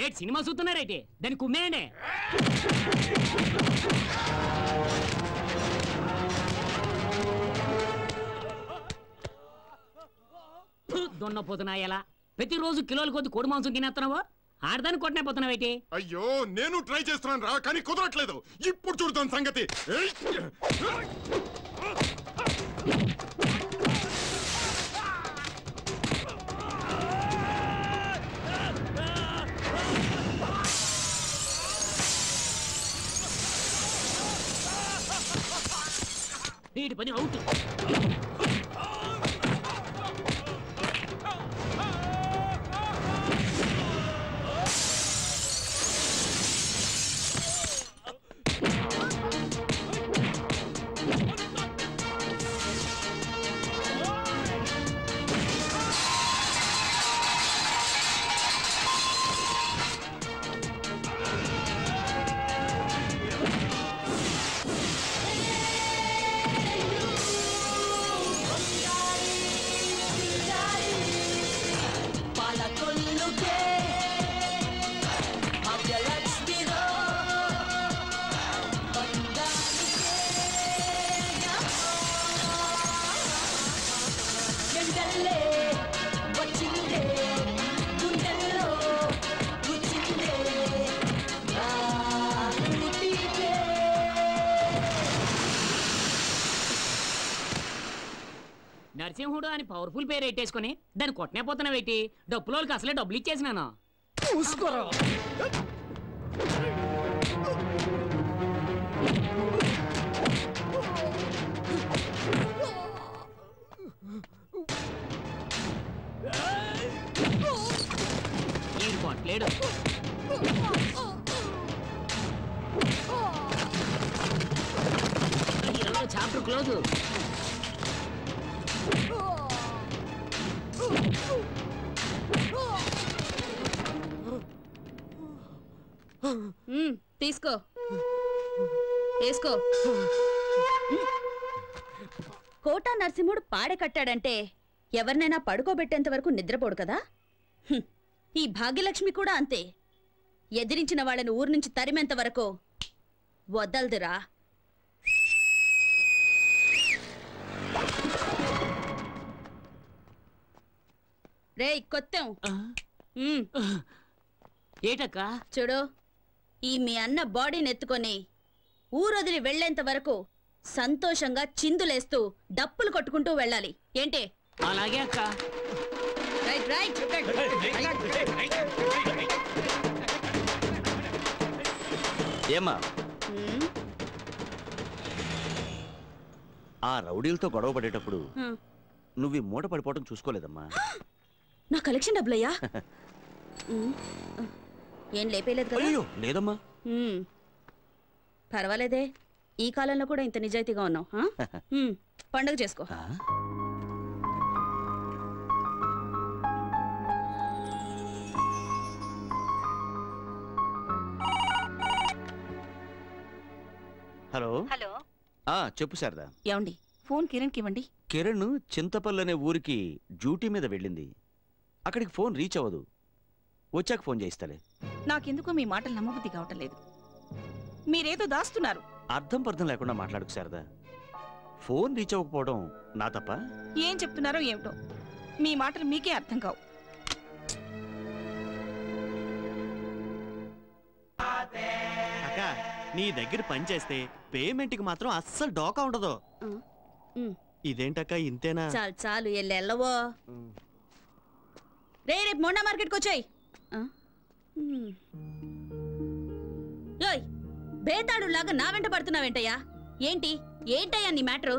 ఏటి సినిమా చూస్తున్నారైతే దాన్ని కుమ్మేయండి. దొన్నపోతున్నా ఎలా ప్రతిరోజు కిలోల కొద్ది కోడి మాంసం తినేస్తున్నావా? ఆడదాన్ని కొట్టనే పోతున్నావేటి? అయ్యో నేను ట్రై చేస్తున్నాను రా, కానీ కుదరట్లేదు. ఇప్పుడు చూడతాను సంగతి. వీడి పని అవుట్. నరసింహుడు అని పవర్ఫుల్ పేరు పెట్టేసుకుని దాన్ని కొట్టనే పోతున్నావేటి? డబ్బులోకి అసలే డబ్బులు ఇచ్చేసినాను. చూసుకోరా. ఈ కొట్టలేడు. Chapter close. తీసుకో, వేసుకో. కోటా నరసింహుడు పాడె కట్టాడంటే ఎవరినైనా పడుకోబెట్టేంత వరకు నిద్రపోడు కదా. ఈ భాగ్యలక్ష్మి కూడా అంతే. ఎదిరించిన వాళ్ళని ఊరు నుంచి తరిమేంత వరకు వదలదురా. రేయ్ కొత్తం, ఏటక్క చూడు, ఈ మీ అన్న బాడీని ఎత్తుకొని ఊరొదిలి వెళ్లేంత వరకు సంతోషంగా చిందులేస్తూ డప్పులు కొట్టుకుంటూ వెళ్ళాలి. ఏంటి? అలాగే అక్క. Right right. ఏమ్మా, ఆ రౌడీలతో గొడవ పడేటప్పుడు నువ్వు ఈ మూట పడిపోవడం చూసుకోలేదమ్మా? నా కలెక్షన్ డబ్బులయ్యా. ఏం లేపేలేదు కదా? అయ్యో లేదమ్మా. పర్వాలేదే, ఈ కాలంలో కూడా ఇంత నిజాయితీగా ఉన్నావు. పండుగ చేసుకో. హలో హలో, చెప్పు శారదా. ఏమండి, ఫోన్ కిరణ్కి ఇవ్వండి. కిరణ్ చింతపల్లి అనే ఊరికి డ్యూటీ మీద వెళ్ళింది. అక్కడికి ఫోన్ రీచ్ అవ్వదు. వచ్చాక ఫోన్ చేయిస్తాలే. నాకెందుకో మీ మాటలు నమ్మబుద్ధి కావటం లేదు. మీరేదో దాస్తున్నారు. అర్థం పర్థం లేకుండా మాట్లాడుకు శారదా. ఫోన్ రీచ్ అవ్వకపోవడం నా తప్ప? ఏం చెప్తున్నారో ఏమిటో, మీ మాటలు మీకే అర్థం కావు. అక్క, నీ దగ్గర పని చేస్తే పేమెంట్కి మాత్రం అస్సలు డోకా ఉండదు. ఇదేంటక్క ఇంతేనా? చాలు చాలు, ఎల్లవో. రేపు మొండా మార్కెట్కి వచ్చాయి. బేతాడు లాగా నా వెంట పడుతున్నావేంటయ్యా? ఏంటయ్యా నీ మ్యాటరు?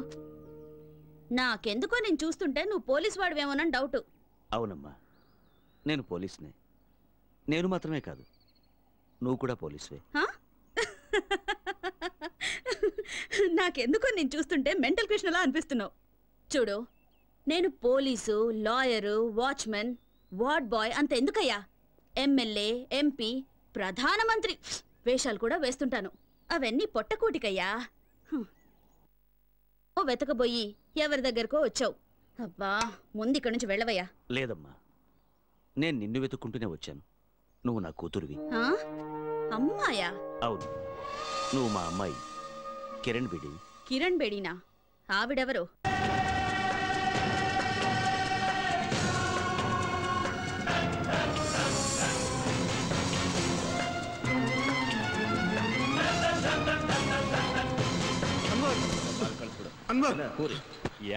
నాకెందుకో నేను చూస్తుంటే నువ్వు పోలీసు వాడివేమోనని డౌట్. అవునమ్మా, నేను పోలీసునే. నేను మాత్రమే కాదు, నువ్వు కూడా పోలీసువే. నాకెందుకో నేను చూస్తుంటే మెంటల్ కృష్ణలా అనిపిస్తున్నావు. చూడు, నేను police, lawyer, watchman, ward boy అంత ఎందుకయ్యా, ఎమ్మెల్యే, ఎంపీ, ప్రధానమంత్రి వేషాలు కూడా వేస్తుంటాను. అవన్నీ పొట్టకూటికయ్యా. ఓ వెతకబోయి ఎవరి దగ్గరకో వచ్చావు. అబ్బా, ముందు ఇక్కడి నుంచి వెళ్ళవయ్యా. లేదమ్మా, నేను నిన్ను వెతుక్కుంటూనే వచ్చాను. నువ్వు నా కూతురువి. అమ్మాయా? అవును, నువ్వు మా అమ్మాయి కిరణ్ బేడి. కిరణ్ బేడీనా? ఆవిడెవరు? అన్వర్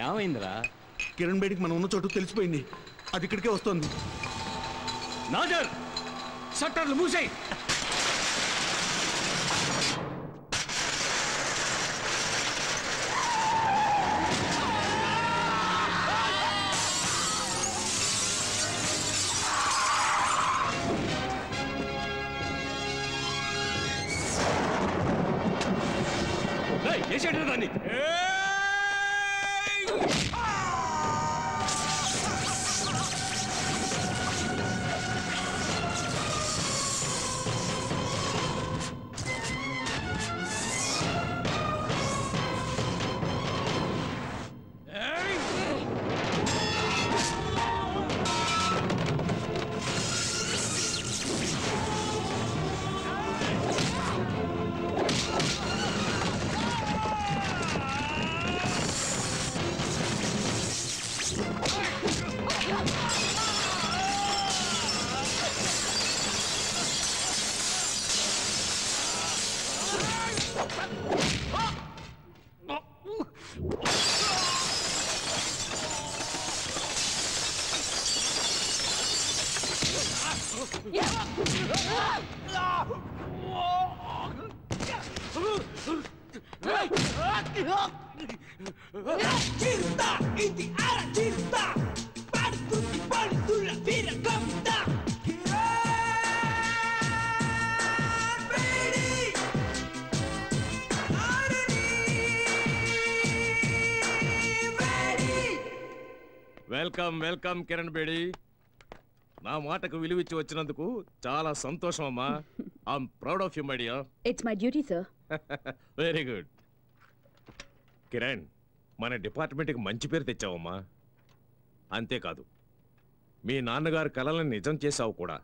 ఏమైందిరా? కిరణ్ బేడికి మనం ఉన్న చోటు తెలిసిపోయింది. అది ఇక్కడికే వస్తోంది. నాజర్ షట్టర్లు మూసేయ్. దాన్ని వెల్కమ్ వెల్కమ్ కిరణ్ బేడి. నా మాటకు విలువిచ్చి వచ్చినందుకు చాలా సంతోషం అమ్మా. I'm proud of you my dear. It's my duty sir. Very good. Kiran, మన డిపార్ట్మెంట్కి మంచి పేరు తెచ్చావమ్మా. అంతేకాదు మీ నాన్నగారు కలలను నిజం చేశావు కూడా.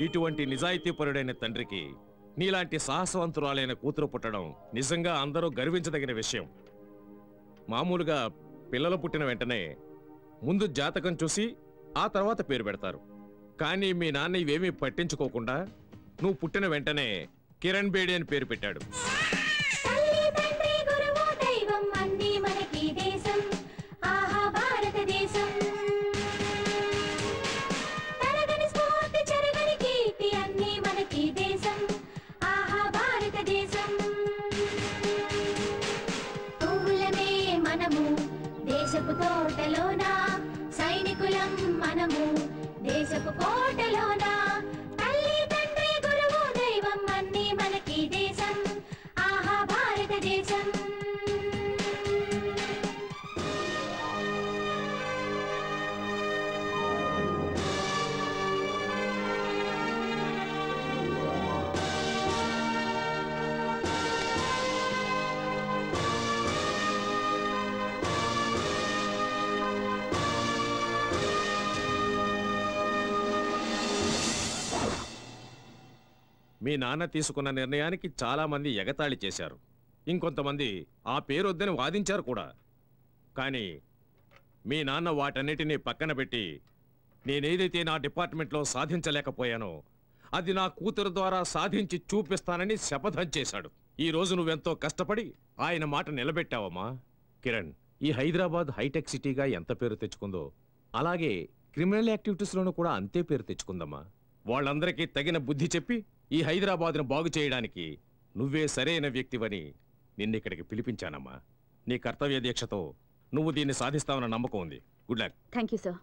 ఇటువంటి నిజాయితీపరుడైన తండ్రికి నీలాంటి సాహసవంతురాలైన కూతురు పుట్టడం నిజంగా అందరూ గర్వించదగిన విషయం. మామూలుగా పిల్లలు పుట్టిన వెంటనే ముందు జాతకం చూసి ఆ తర్వాత పేరు పెడతారు. కానీ మీ నాన్న ఇవేమీ పట్టించుకోకుండా నువ్వు పుట్టిన వెంటనే కిరణ్ బేడి అని పేరు పెట్టాడు. తోటలోనా సైనికులం మనము, దేశపు కోటలోనా తల్లి తండ్రి గురువు దైవం అన్నీ మనకి దేశం. ఆహా భారతదేశం. మీ నాన్న తీసుకున్న నిర్ణయానికి చాలా మంది ఎగతాళి చేశారు. ఇంకొంతమంది ఆ పేరొద్దని వాదించారు కూడా. కానీ మీ నాన్న వాటన్నిటినీ పక్కన పెట్టి నేనేదైతే నా డిపార్ట్మెంట్లో సాధించలేకపోయానో అది నా కూతురు ద్వారా సాధించి చూపిస్తానని శపథం చేశాడు. ఈ రోజు నువ్వెంతో కష్టపడి ఆయన మాట నిలబెట్టావమ్మా. కిరణ్, ఈ హైదరాబాద్ హైటెక్ సిటీగా ఎంత పేరు తెచ్చుకుందో అలాగే క్రిమినల్ యాక్టివిటీస్లోనూ కూడా అంతే పేరు తెచ్చుకుందమ్మా. వాళ్ళందరికీ తగిన బుద్ధి చెప్పి ఈ హైదరాబాద్ను బాగు చేయడానికి నువ్వే సరైన వ్యక్తివని నిన్నిక్కడికి పిలిపించానమ్మా. నీ కర్తవ్య దీక్షతో నువ్వు దీన్ని సాధిస్తావన్న నమ్మకం ఉంది. Good luck. Thank you sir.